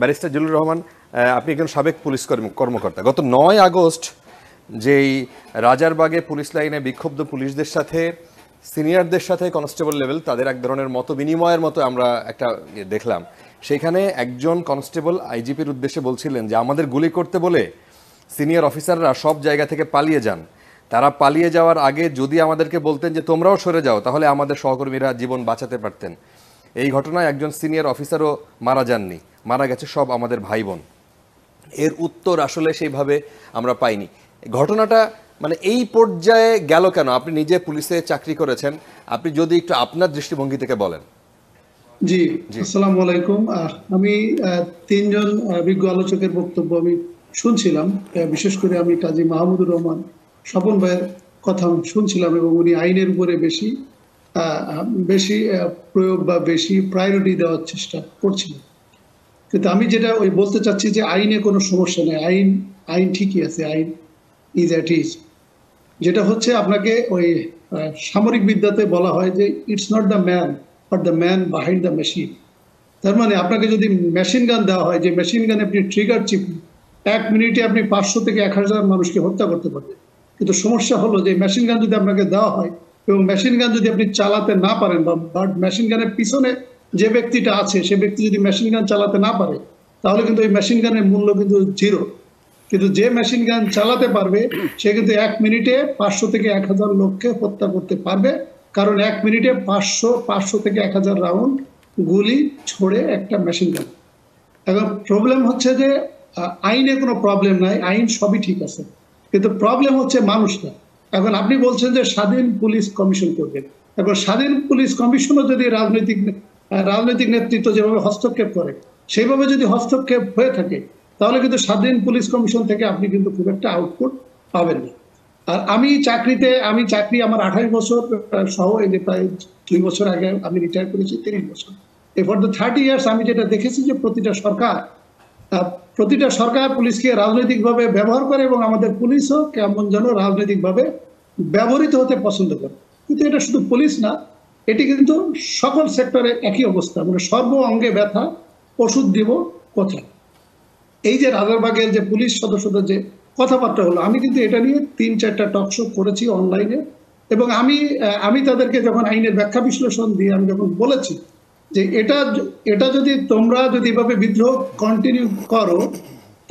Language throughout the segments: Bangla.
ব্যারিস্টার জিল্লুর রহমান, আপনি একজন সাবেক পুলিশ কর্মকর্তা। গত ৯ আগস্ট যেই রাজারবাগে পুলিশ লাইনে বিক্ষুব্ধ পুলিশদের সাথে সিনিয়রদের সাথে কনস্টেবল লেভেল তাদের এক ধরনের মত বিনিময়ের মতো আমরা একটা দেখলাম। সেখানে একজন কনস্টেবল আইজিপির উদ্দেশ্যে বলছিলেন যে আমাদের গুলি করতে বলে সিনিয়র অফিসাররা সব জায়গা থেকে পালিয়ে যান, তারা পালিয়ে যাওয়ার আগে যদি আমাদেরকে বলতেন যে তোমরাও সরে যাও তাহলে আমাদের সহকর্মীরা জীবন বাঁচাতে পারতেন। এই ঘটনায় একজন সিনিয়র অফিসারও মারা যাননি, মারা গেছে সব আমাদের ভাই বোন। এর উত্তর আসলে সেইভাবে আমরা পাইনি। ঘটনাটা মানে এই পর্যায়ে গেল কেন? আপনি নিজে পুলিশে চাকরি করেছেন, আপনি যদি একটু আপনার দৃষ্টিভঙ্গি থেকে বলেন। জি, আসসালামু আলাইকুম। আমি তিনজন বিজ্ঞ আলোচকের বক্তব্য আমি শুনছিলাম। বিশেষ করে আমি কাজী মাহমুদুর রহমান স্বপন ভাইয়ের কথা শুনছিলাম এবং উনি আইনের উপরে বেশি প্রয়োগ বা বেশি প্রায়োরিটি দেওয়ার চেষ্টা করছিলেন। কিন্তু আমি যেটা বলতে চাচ্ছি যে আইনে কোনো সমস্যা নেই, আইন ঠিকই আছে, আইন ইজ অ্যাট ইজ। যেটা হচ্ছে আপনাকে সামরিক বিদ্যাতে বলা হয় যে it's not the man but the man behind the machine. তার মানে আপনাকে যদি মেশিন গান দেওয়া হয়, যে মেশিন গানে আপনি ট্রিগার চিপলে 1 মিনিটে আপনি 500 থেকে 1000 মানুষকে হত্যা করতে পারবেন। কিন্তু সমস্যা হলো যে মেশিন গান যদি আপনাকে দেওয়া হয় এবং মেশিন গান যদি আপনি চালাতে না পারেন বা মেশিন গানের পিছনে যে ব্যক্তিটা আছে সে ব্যক্তি যদি মেশিন গান চালাতে না পারে, তাহলে কিন্তু ওই মেশিন গানের মূল্য কিন্তু 0। কিন্তু যে মেশিন গান চালাতে পারবে সে কিন্তু 1 মিনিটে 500 থেকে 1000 লোককে হত্যা করতে পারবে, কারণ 1 মিনিটে 500 থেকে 1000 রাউন্ড গুলি ছোড়ে একটা মেশিন গান। এখন প্রবলেম হচ্ছে যে আইনে কোনো প্রবলেম নাই, আইন সবই ঠিক আছে, কিন্তু প্রবলেম হচ্ছে মানুষটা। এখন আপনি বলছেন যে স্বাধীন পুলিশ কমিশন করবেন। এখন স্বাধীন পুলিশ কমিশনও যদি রাজনৈতিক নেতৃত্ব যেভাবে হস্তক্ষেপ করে সেইভাবে যদি হস্তক্ষেপ হয়ে থাকে, তাহলে কিন্তু স্বাধীন পুলিশ কমিশন থেকে আপনি কিন্তু খুব একটা আউটপুট পাবেন না। আর আমি চাকরি আমার 28 বছর সহ এই যে প্রায় 2 বছর আগে আমি রিটায়ার করেছি, 30 বছর। এরপর তো 30 ইয়ার্স আমি যেটা দেখেছি যে প্রতিটা সরকার পুলিশকে রাজনৈতিকভাবে ব্যবহার করে এবং আমাদের পুলিশও কেমন যেন রাজনৈতিকভাবে ব্যবহৃত হতে পছন্দ করে। কিন্তু এটা শুধু পুলিশ না, এটি কিন্তু সকল সেক্টরে একই অবস্থা, মানে সর্ব অঙ্গে ব্যথা, ওষুধ দিব কোথায়। এই যে রাজারবাগের যে পুলিশ সদস্যদের যে কথাবার্তা হলো, আমি কিন্তু এটা নিয়ে 3-4টা টক শো করেছি অনলাইনে, এবং আমি তাদেরকে যখন আইনের ব্যাখ্যা বিশ্লেষণ দিয়ে আমি যখন বলেছি যে এটা যদি তোমরা এভাবে বিদ্রোহ কন্টিনিউ করো,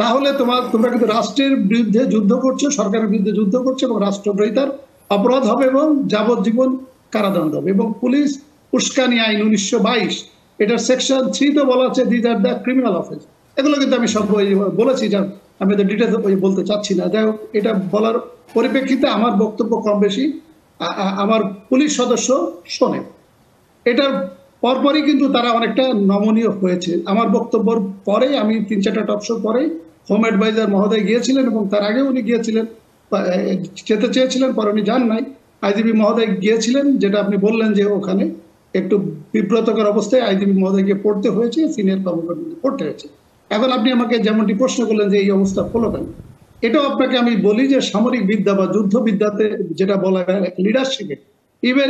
তাহলে তোমরা কিন্তু রাষ্ট্রের বিরুদ্ধে যুদ্ধ করছো, সরকারের বিরুদ্ধে যুদ্ধ করছো এবং রাষ্ট্রদ্রোহিতার অপরাধ হবে এবং যাবজ্জীবন কারাদণ্ড হবে। এবং পুলিশ উস্কানি আইন 1922 এটার সেকশন 3 তে বলা আছে this are the criminal offence. এগুলো কিন্তু আমি সব বলেছি, যা আমি ডিটেলস বলতে চাচ্ছি না। যাই হোক, এটা বলার পরিপ্রেক্ষিতে আমার বক্তব্য কম বেশি আমার পুলিশ সদস্য শোনে। এটার পরপরই কিন্তু তারা অনেকটা নমনীয় হয়েছে। আমার বক্তব্যের পরে আমি 3-4টা টকশো পরে হোম অ্যাডভাইজার মহোদয় গিয়েছিলেন এবং তার আগে উনি গিয়েছিলেন, যেতে চেয়েছিলেন, পরে উনি যান নাই। আইজিপি মহোদয় গিয়েছিলেন, যেটা আপনি বললেন যে ওখানে একটু বিব্রতকর অবস্থায় আইজিপি মহোদয়কে পড়তে হয়েছে, সিনিয়র কর্মকর্তাকে পড়তে হয়েছে। এখন আপনি আমাকে যেমনটি প্রশ্ন করলেন যে এই অবস্থা হলো কেন, এটাও আপনাকে আমি বলি যে সামরিক বিদ্যা বা যুদ্ধ বিদ্যাতে যেটা বলা হয় লিডারশিপে, ইভেন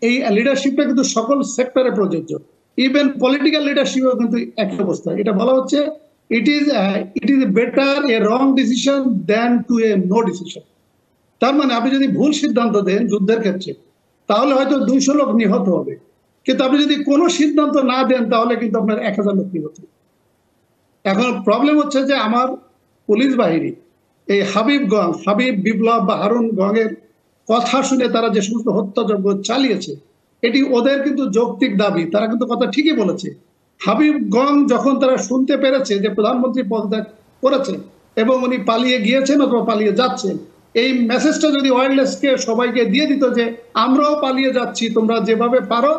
এই লিডারশিপটা কিন্তু সকল সেক্টরে প্রযোজ্য। ইভেন পলিটিক্যাল লিডারশিপও কিন্তু একই অবস্থা। এটা বলা হচ্ছে it is better a wrong decision than to a no decision. তার মানে আপনি যদি ভুল সিদ্ধান্ত দেন যুদ্ধের ক্ষেত্রে, তাহলে হয়তো 200 লোক নিহত হবে, কিন্তু আপনি যদি কোনো সিদ্ধান্ত না দেন তাহলে কিন্তু আপনার 1000 লোক নিহত হবে। এখন প্রবলেম হচ্ছে যে আমার পুলিশ বাহিনী এই হাবিব বিপ্লব বা হারুন গঙের কথা শুনে তারা যে সমস্ত হত্যাযজ্ঞ চালিয়েছে, এটি ওদের কিন্তু যৌক্তিক দাবি, তারা কিন্তু কথা ঠিকই বলেছে। হাবিবগঞ্জ যখন তারা শুনতে পেরেছে যে প্রধানমন্ত্রী পদত্যাগ করেছেন এবং উনি পালিয়ে গিয়েছেন অথবা পালিয়ে যাচ্ছেন, এই মেসেজটা যদি ওয়্যারলেসকে সবাইকে দিয়ে দিত যে আমরাও পালিয়ে যাচ্ছি, তোমরা যেভাবে পারো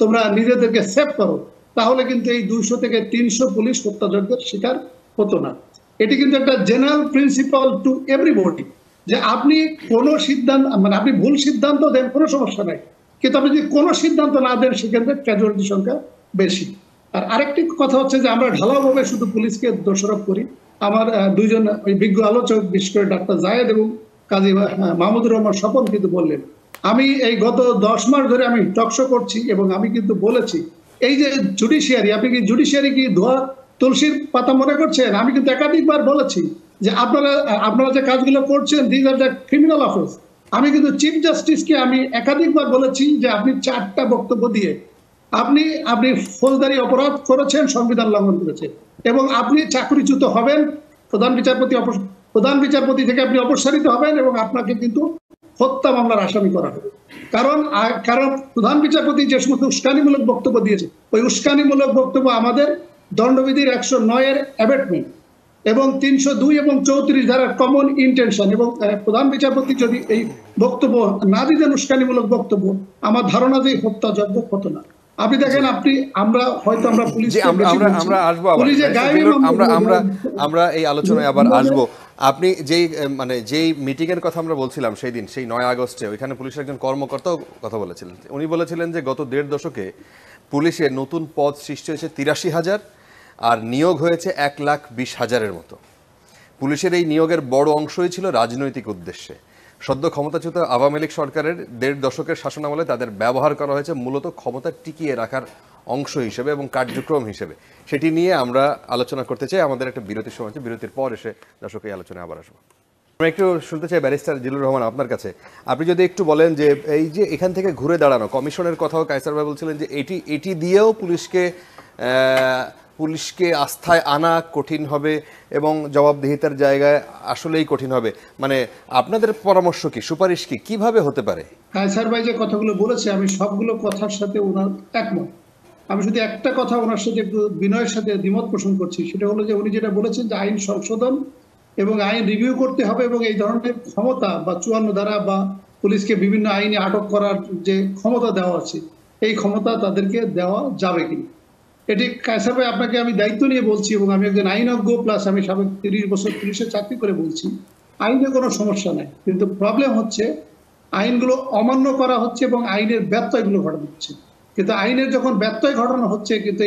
তোমরা নিজেদেরকে সেভ করো, তাহলে কিন্তু এই 200 থেকে 300 পুলিশ হত্যাযজ্ঞের শিকার হতো না। এটি কিন্তু একটা জেনারেল প্রিন্সিপাল টু এভরিবডি, যে আপনি কোনো সিদ্ধান্ত, মানে আপনি ভুল সিদ্ধান্ত দেন কোনো সমস্যা নাই, কিন্তু আপনি যদি কোনো সিদ্ধান্ত না দেন সেক্ষেত্রে ক্যাজুয়ালিটি সংখ্যা বেশি। আর আরেকটি কথা হচ্ছে যে আমরা ঢালাওভাবে শুধু পুলিশকে দোষারোপ করি। আমার দুইজন বিজ্ঞ আলোচক, বিশেষ করে ডাক্তার জায়েদ এবং কাজী মাহমুদুর রহমান স্বপন কিন্তু বললেন, আমি এই গত 10 মাস ধরে আমি টকশো করছি এবং আমি কিন্তু বলেছি এই যে জুডিশিয়ারি, আপনি কি জুডিশিয়ারি কি ধোয়া তুলসীর পাতা মনে করছেন? আমি কিন্তু একাধিকবার বলেছি যে আপনারা যে কাজগুলো করছেন, this are the criminal offence. আমি কিন্তু চিফ জাস্টিসকে আমি একাধিকবার বলেছি যে আপনি 4টা বক্তব্য দিয়ে আপনি আপনি ফৌজদারি অপরাধ করেছেন, সংবিধান লঙ্ঘন করেছেন এবং আপনি চাকরিচ্যুত হবেন, প্রধান বিচারপতি থেকে আপনি অপসারিত হবেন এবং আপনাকে কিন্তু হত্যা মামলার আসামি করা হবে। কারণ প্রধান বিচারপতি যে সমস্ত উস্কানিমূলক বক্তব্য দিয়েছে, ওই উস্কানিমূলক বক্তব্য আমাদের দণ্ডবিধির 109 অ্যাবেটমেন্ট এবং 302 এবং 34 ধারার কমন ইন্টেনশন, এবং প্রধান বিচারপতি যদি এই বক্তব্য না দিতেন, উস্কানিমূলক বক্তব্য, আমার ধারণা যে হত্যাযজ্ঞ হতো না। আপনি দেখেন, আমরা পুলিশ আমরা আসবো আমরা এই আলোচনায় আবার আসবো। আপনি যেই মিটিং এর কথা আমরা বলছিলাম সেই দিন, সেই 9 আগস্টে, ওইখানে পুলিশের একজন কর্মকর্তাও কথা বলেছিলেন। উনি বলেছিলেন যে গত 1.5 দশকে পুলিশে নতুন পদ সৃষ্টি হয়েছে 83,000 আর নিয়োগ হয়েছে 1,20,000-এর মতো। পুলিশের এই নিয়োগের বড় অংশই ছিল রাজনৈতিক উদ্দেশ্যে। সদ্য ক্ষমতাচ্যুত আওয়ামী লীগ সরকারের 1.5 দশকের শাসনামলে তাদের ব্যবহার করা হয়েছে মূলত ক্ষমতা টিকিয়ে রাখার অংশ হিসেবে এবং কার্যক্রম হিসেবে। সেটি নিয়ে আমরা আলোচনা করতে চাই। আমাদের একটা বিরতির সময় আছে, বিরতির পর এসে দর্শক এই আলোচনায় আবার আসবো। আমরা একটু শুনতে চাই ব্যারিস্টার জিল্লুর রহমান, আপনার কাছে আপনি যদি একটু বলেন যে এই যে এখান থেকে ঘুরে দাঁড়ানো কমিশনের কথাও কায়সার ভাই বলছিলেন যে এটি দিয়েও পুলিশকে আস্থায় আনা কঠিন হবে এবং জবাবদিহিতার জায়গায় আসলেই কঠিন হবে। মানে আপনাদের পরামর্শ কি, সুপারিশ কি, কিভাবে হতে পারে? কায়সার ভাই যে কথাগুলো বলেছে, আমি সবগুলো কথার সাথে ওনার একমত। আমি শুধু একটা কথা ওনার সাথে একটু বিনয়ের সাথে দ্বিমত পোষণ করছি, সেটা হলো যে উনি যেটা বলেছেন যে আইন সংশোধন এবং আইন রিভিউ করতে হবে এবং এই ধরনের ক্ষমতা বা 54 ধারা বা পুলিশকে বিভিন্ন আইনে আটক করার যে ক্ষমতা দেওয়া আছে, এই ক্ষমতা তাদেরকে দেওয়া যাবে কিনা। এটি কায়সার ভাই, আপনাকে আমি দায়িত্ব নিয়ে বলছি এবং আমি একজন আইনজ্ঞ প্লাস আমি সাবেক 30 বছর পুলিশে চাকরি করে বলছি, আইনে কোনো সমস্যা নাই, কিন্তু প্রবলেম হচ্ছে আইনগুলো অমান্য করা হচ্ছে এবং আইনের ব্যত্যয়গুলো ঘটানো হচ্ছে। কিন্তু আইনের যখন ব্যত্যয় ঘটানো হচ্ছে, কিন্তু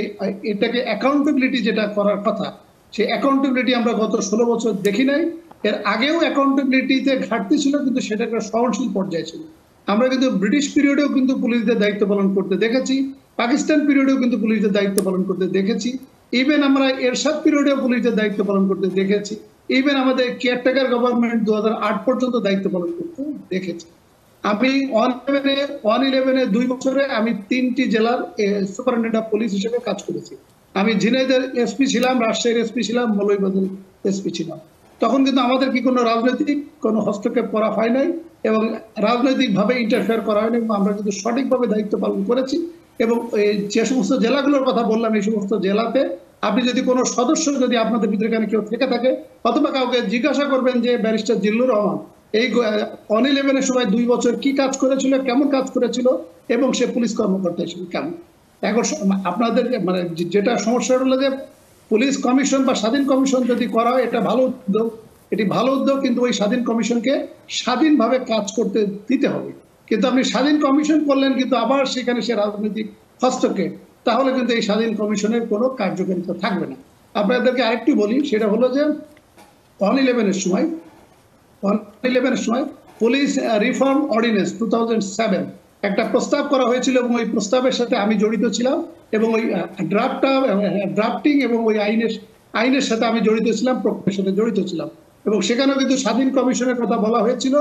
এটাকে অ্যাকাউন্টেবিলিটি যেটা করার কথা, সেই অ্যাকাউন্টেবিলিটি আমরা গত 16 বছর দেখি নাই। এর আগেও অ্যাকাউন্টেবিলিটিতে ঘাটতি ছিল, কিন্তু সেটা একটা সহনশীল পর্যায়ে ছিল। আমরা কিন্তু ব্রিটিশ পিরিয়ডেও কিন্তু পুলিশদের দায়িত্ব পালন করতে দেখেছি, পাকিস্তান পিরিয়ডেও কিন্তু পুলিশদের দায়িত্ব পালন করতে দেখেছি, ইভেন আমরা এরশাদ পিরিয়ডেও পুলিশদের দায়িত্ব পালন করতে দেখেছি, ইভেন আমাদের কেয়ারটেকার গভর্নমেন্ট 2008 পর্যন্ত দায়িত্ব পালন করতে দেখেছি। আমি 111-এ 2 বছরে আমি 3টি জেলার সুপারিনটেন্ডেন্ট অফ পুলিশ হিসেবে কাজ করেছি। আমি ঝিনাইদহের এসপি ছিলাম, রাজশাহীর এসপি ছিলাম, মৌলভীবাজারের এসপি ছিলাম। তখন কিন্তু আমাদের কি কোনো রাজনৈতিক কোনো হস্তক্ষেপ করা হয় নাই এবং রাজনৈতিকভাবে ইন্টারফেয়ার করা হয়নি এবং আমরা কিন্তু সঠিকভাবে দায়িত্ব পালন করেছি। এবং যে সমস্ত জেলাগুলোর কথা বললাম, এই সমস্ত জেলাতে আপনি যদি কোনো সদস্য, যদি আপনাদের ভিতরে কেউ থেকে থাকে অথবা কাউকে জিজ্ঞাসা করবেন যে ব্যারিস্টার জিল্লুর রহমান এই 111-এর সময় 2 বছর কি কাজ করেছিল, কেমন কাজ করেছিল এবং সে পুলিশ কর্মকর্তা হিসেবে কেমন। এখন আপনাদের যেটা সমস্যা হলো যে পুলিশ কমিশন বা স্বাধীন কমিশন যদি করা হয়, এটা ভালো উদ্যোগ, এটি ভালো উদ্যোগ, কিন্তু ওই স্বাধীন কমিশনকে স্বাধীনভাবে কাজ করতে দিতে হবে। কিন্তু আপনি স্বাধীন কমিশন করলেন কিন্তু আবার সেখানে সে রাজনৈতিক হস্তক্ষেপ, তাহলে কিন্তু এই স্বাধীন কমিশনের কোনো কার্যকারিতা থাকবে না। আপনাদেরকে আরেকটু বলি, সেটা হলো যে 111-এর সময় পুলিশ রিফর্ম অর্ডিন্যান্স 2007 একটা প্রস্তাব করা হয়েছিল এবং ওই প্রস্তাবের সাথে আমি জড়িত ছিলাম এবং ওই ড্রাফটিং এবং ওই আইনের সাথে আমি জড়িত ছিলাম, প্রক্রিয়ার সাথে জড়িত ছিলাম এবং সেখানেও কিন্তু স্বাধীন কমিশনের কথা বলা হয়েছিল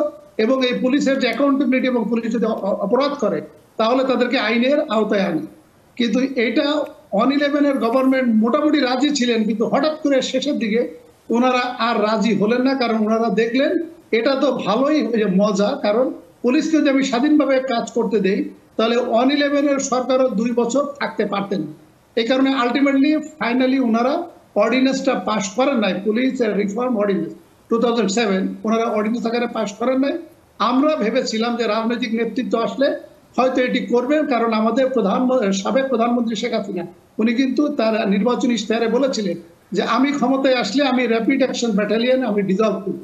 এবং এই পুলিশের যে অ্যাকাউন্টেবিলিটি এবং পুলিশ যদি অপরাধ করে তাহলে তাদেরকে আইনের আওতায় আনে। কিন্তু এইটা 111-এর গভর্নমেন্ট মোটামুটি রাজি ছিলেন, কিন্তু হঠাৎ করে শেষের দিকে ওনারা আর রাজি হলেন না, কারণ ওনারা দেখলেন এটা তো ভালোই মজা, কারণ পুলিশকে যদি আমি স্বাধীনভাবে কাজ করতে দেই তাহলে 111-এর সরকারও 2 বছর থাকতে পারতেন। এই কারণে আলটিমেটলি ফাইনালি ওনারা অর্ডিন্যান্সটা পাশ করেন নাই, পুলিশ রিফর্ম অর্ডিন্যান্স 2007 ওনারা অর্ডিন্যান্স আকারে পাশ করেন নাই। আমরা ভেবেছিলাম যে রাজনৈতিক নেতৃত্ব আসলে হয়তো এটি করবেন, কারণ আমাদের সাবেক প্রধানমন্ত্রী শেখ হাসিনা উনি কিন্তু তার নির্বাচনী ইশতেহারে বলেছিলেন যে আমি ক্ষমতায় আসলে আমি র্যাপিড অ্যাকশন ব্যাটালিয়ন আমি ডিজলভ করব,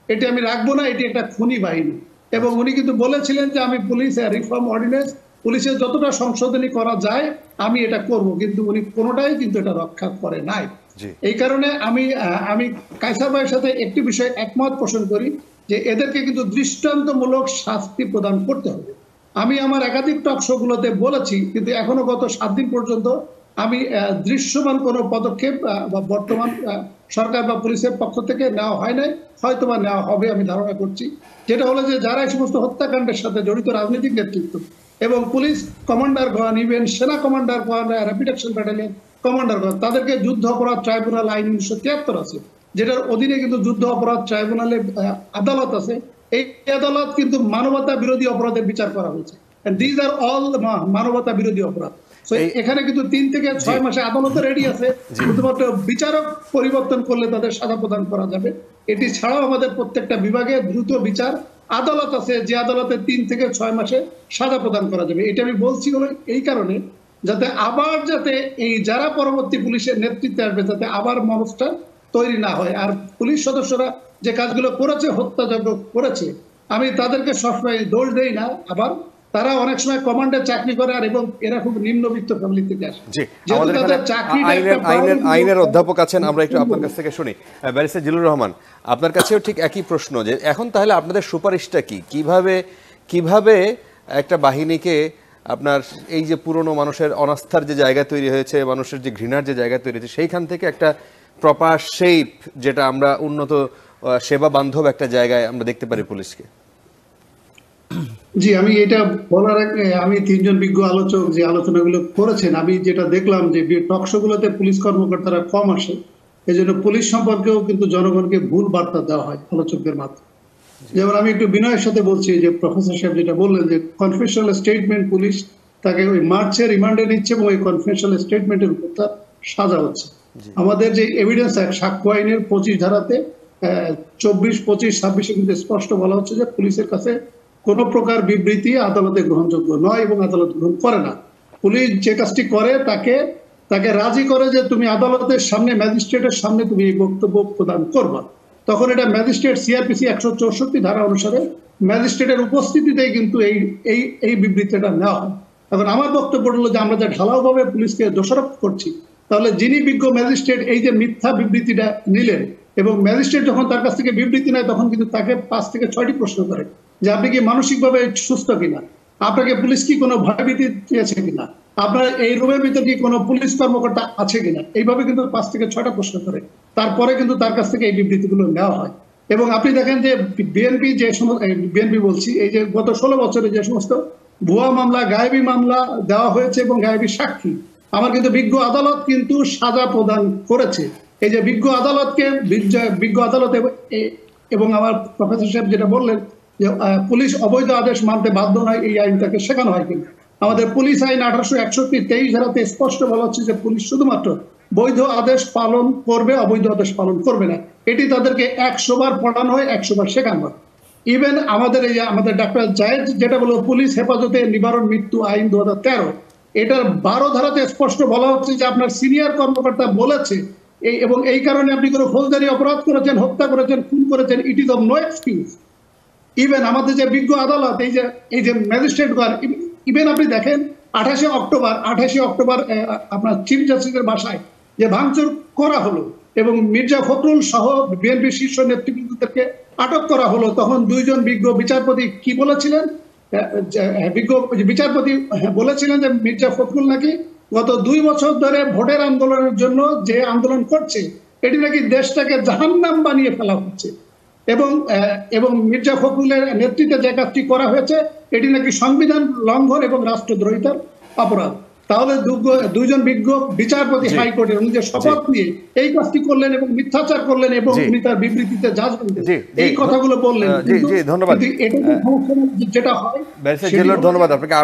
এটি আমি রাখবো না, এটি একটা খুনি বাহিনী। এবং উনি কিন্তু বলেছিলেন যে আমি পুলিশ রিফর্ম অর্ডিন্যান্স, পুলিশের যতটা সংশোধনী করা যায় আমি এটা করব, কিন্তু উনি কোনোটাই কিন্তু এটা রক্ষা করে নাই। এই কারণে আমি কায়সার ভাইয়ের সাথে একটি বিষয়ে একমত পোষণ করি যে এদেরকে কিন্তু দৃষ্টান্তমূলক শাস্তি প্রদান করতে হবে। আমি আমার একাধিক টক শো গুলোতে বলেছি, কিন্তু এখনো গত 7 দিন পর্যন্ত আমি দৃশ্যমান কোনো পদক্ষেপ বা বর্তমান সরকার বা পুলিশের পক্ষ থেকে নেওয়া হয় নাই, হয়তো বা নেওয়া হবে আমি ধারণা করছি। যেটা হলো যে যারা এই সমস্ত হত্যাকাণ্ডের সাথে জড়িত রাজনৈতিক নেতৃত্ব এবং পুলিশ কমান্ডারগণ, ইভেন সেনা কমান্ডারগণ, র্যাপিড অ্যাকশন ব্যাটালিয়ন কমান্ডারগণ, তাদেরকে যুদ্ধ অপরাধ ট্রাইব্যুনাল আইন 1973 আছে, যেটার অধীনে কিন্তু যুদ্ধ অপরাধ ট্রাইব্যুনালে আদালত আছে। এই আদালত কিন্তু মানবতা বিরোধী অপরাধের বিচার করা হয়েছে। দিজ আর অল মানবতা বিরোধী অপরাধ। এখানে কিন্তু 3 থেকে 6 মাসে আদালতে রেডি আছে, শুধুমাত্র বিচারক পরিবর্তন করলে তাদের সাজা প্রদান করা যাবে। এটি ছাড়াও আমাদের প্রত্যেকটা বিভাগে দ্রুত বিচার আদালত আছে, যে আদালতে 3 থেকে 6 মাসে সাজা প্রদান করা যাবে। এটা আমি বলছি হলো এই কারণে, যাতে এই যারা পরবর্তী পুলিশের নেতৃত্বে আসবে যাতে আবার মানুষটা তৈরি না হয়। আর পুলিশ সদস্যরা যে কাজগুলো করেছে, হত্যাযজ্ঞ করেছে, আমি তাদেরকে সবসময় দোষ দেই না। আবার তারা অনেক সময় কমান্ডে চাকরি করে, আর এবং এরা খুব নিম্নবিত্ত ফ্যামিলি থেকে আসে। জি, আমাদের আইনের অধ্যাপক আছেন, আমরা একটু আপনার কাছ থেকে শুনি। ব্যারিস্টার জিলুর রহমান, আপনার কাছেও ঠিক একই প্রশ্ন, যে এখন তাহলে আপনাদের সুপারিশটা কি? কিভাবে একটা বাহিনীকে আপনার এই যে পুরনো মানুষের অনাস্থার যে জায়গা তৈরি হয়েছে, মানুষের যে ঘৃণার যে জায়গা তৈরি হয়েছে, সেইখান থেকে একটা প্রপার শেপ, যেটা আমরা উন্নত সেবা বান্ধব একটা জায়গায় আমরা দেখতে পারি পুলিশকে? জি, আমি এটা বলার আগে আমি 3 জন বিজ্ঞ আলোচক যে আলোচনাগুলো করেছেন, আমি যেটা দেখলাম যে টকশোগুলোতে পুলিশ কর্মকর্তারা কম আসে, এজন্য পুলিশ সম্পর্কেও কিন্তু জনগণকে ভুল বার্তা দেওয়া হয় আলোচকদের মাধ্যমে। যেমন আমি একটু বিনয়ের সাথে বলছি, যে প্রফেসর সাহেব যেটা বললেন যে কনফেশনাল স্টেটমেন্ট, পুলিশ তাকে ওই মার্চে রিমান্ডে নিচ্ছে এবং ওই কনফেশনাল স্টেটমেন্টের উপর তার সাজা হচ্ছে। আমাদের যে এভিডেন্স অ্যাক্ট, সাক্ষ্য আইনের 25 ধারাতে 24, 25, 26 কিন্তু স্পষ্ট বলা হচ্ছে যে পুলিশের কাছে কোন প্রকার বিবৃতি আদালতে গ্রহণযোগ্য নয় এবং আদালত গ্রহণ করে না। পুলিশ যে কাজটি করে, তাকে রাজি করে যে তুমি আদালতের সামনে, ম্যাজিস্ট্রেটের সামনে তুমি এই বক্তব্য প্রদান করবা। তখন এটা ম্যাজিস্ট্রেট সিআরপিসি 164 ধারা অনুসারে ম্যাজিস্ট্রেটের উপস্থিতিতেই কিন্তু এই বিবৃতিটা নেওয়া হয়। এখন আমার বক্তব্য হলো যে আমরা যে ঢালাওভাবে পুলিশকে দোষারোপ করছি, তাহলে যিনি বিজ্ঞ ম্যাজিস্ট্রেট এই যে মিথ্যা বিবৃতিটা নিলেন, এবং ম্যাজিস্ট্রেট যখন তার কাছ থেকে বিবৃতি নেয় তখন কিন্তু তাকে 5 থেকে 6টি প্রশ্ন করে যে আপনি কি মানসিকভাবে সুস্থ কিনা, আপনাকে পুলিশ কি কোনো ভয়ভীতি দিয়েছে কিনা, আপনার এই রুমের ভিতরে কি কোনো পুলিশ কর্মকর্তা আছে কিনা, এইভাবে কিন্তু 5 থেকে 6টা প্রশ্ন করে। তারপরে কিন্তু তার কাছ থেকে এই বিবৃতিগুলো নেওয়া হয়। এবং আপনি দেখেন যে বিএনপি বলছি, এই যে গত 16 বছরে যে সমস্ত ভুয়া মামলা, গায়েবী মামলা দেওয়া হয়েছে এবং গায়েবী সাক্ষী, আমার কিন্তু বিজ্ঞ আদালত কিন্তু সাজা প্রদান করেছে। এই যে বিজ্ঞ আদালত এবং আমার প্রফেসর সাহেব যেটা বললেন যে পুলিশ অবৈধ আদেশ মানতে বাধ্য নয়, এই আইন তাকে শেখানো হয় কিনা। আমাদের পুলিশ আইন 1861 23 ধারাতে স্পষ্ট বলা হচ্ছে যে পুলিশ শুধুমাত্র বৈধ আদেশ পালন করবে, অবৈধ আদেশ পালন করবে না। এটি তাদেরকে 100 বার পড়ানো হয়, 100 বার শেখানো হয়। ইভেন আমাদের ডাক্তার জায়েদ যেটা বলল, পুলিশ হেফাজতে নিবারণ মৃত্যু আইন 2013, এটার 12 ধারাতে স্পষ্ট বলা হচ্ছে যে আপনার সিনিয়র কর্মকর্তা বলেছে এবং এই কারণে আপনি কোনো ফৌজদারি অপরাধ করেছেন, হত্যা করেছেন, খুন করেছেন, it is of no excuse. Even আমাদের যে বিজ্ঞ আদালত, এই যে ম্যাজিস্ট্রেটগণ, ইভেন আপনি দেখেন 28 অক্টোবর আপনার চিফ জাস্টিসের বাসায় যে ভাঙচুর করা হলো এবং মির্জা ফখরুল সহ বিএনপি শীর্ষ নেতৃবৃন্দদেরকে আটক করা হলো, তখন 2 জন বিজ্ঞ বিচারপতি কি বলেছিলেন? বিজ্ঞ বিচারপতি বলেছিলেন যে মির্জা ফখরুল নাকি গত 2 বছর ধরে ভোটের আন্দোলনের জন্য যে আন্দোলন করছে, এটি নাকি দেশটাকে জাহান্নাম বানিয়ে ফেলা হচ্ছে, এবং মির্জা ফখরুলের নেতৃত্বে যে কাজটি করা হয়েছে এটি নাকি সংবিধান লঙ্ঘন এবং রাষ্ট্রদ্রোহিতার অপরাধ। তাহলে 2 জন বিজ্ঞ বিচারপতি হাইকোর্টের উনি যে শপথ নিয়ে এই কাজটি করলেন এবং মিথ্যাচার করলেন এবং উনি তার বিবৃতিতে জাজমেন্ট এই কথাগুলো বললেন, ধন্যবাদ। যেটা হয় ধন্যবাদ আপনাকে।